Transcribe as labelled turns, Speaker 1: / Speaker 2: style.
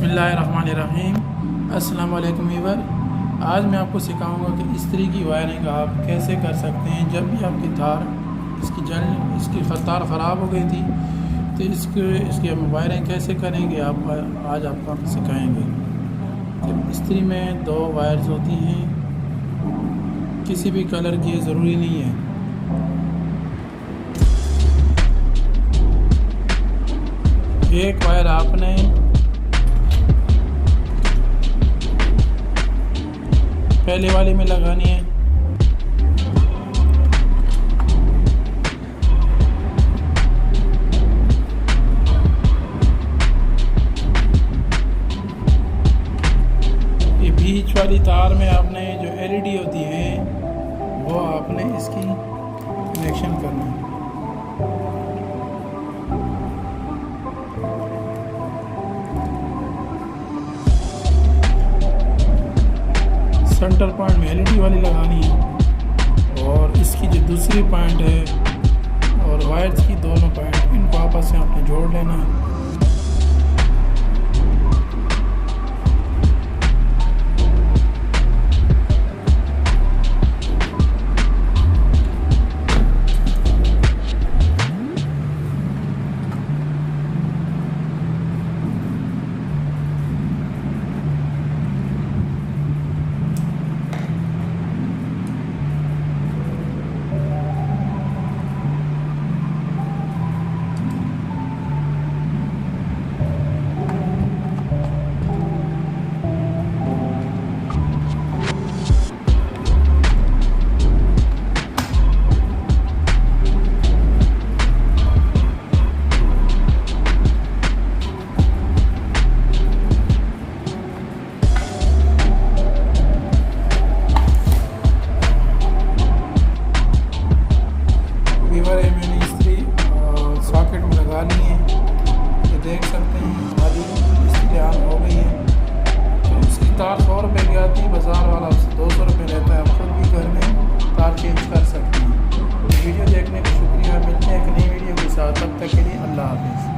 Speaker 1: बिस्मिल्लाहिर्रहमानिर्रहीम। अस्सलाम वालेकुम वीवर। आज मैं आपको सिखाऊंगा कि इस्त्री की वायरिंग आप कैसे कर सकते हैं। जब भी आपकी तार इसकी तार ख़राब हो गई थी तो इसकी हम वायरिंग कैसे करेंगे आज आपको सिखाएंगे। तो इस्त्री में दो वायर्स होती हैं, किसी भी कलर की ज़रूरी नहीं है। एक वायर आपने पहले वाले में लगानी है, ये बीच वाली तार में आपने जो एलईडी होती है वो आपने इसकी कनेक्शन करना है। सेंटर पॉइंट में एलईडी वाली लगानी है और इसकी जो दूसरी पॉइंट है और वायर्स की दोनों पॉइंट इनको आपस में आपने जोड़ लेना है। मैंने इस्त्री सॉकेट में लगा ली है, ये देख सकते हैं हमारी इस्त्री ऑन हो गई है। तो इसकी तार 100 रुपये की आती है, बाज़ार वाला 200 रुपये लेता है। आप खुद भी घर में तार चेंज कर सकते हैं। वीडियो देखने का शुक्रिया। मिलते हैं एक नई वीडियो के साथ, तब तक के लिए अल्लाह हाफ़िज़।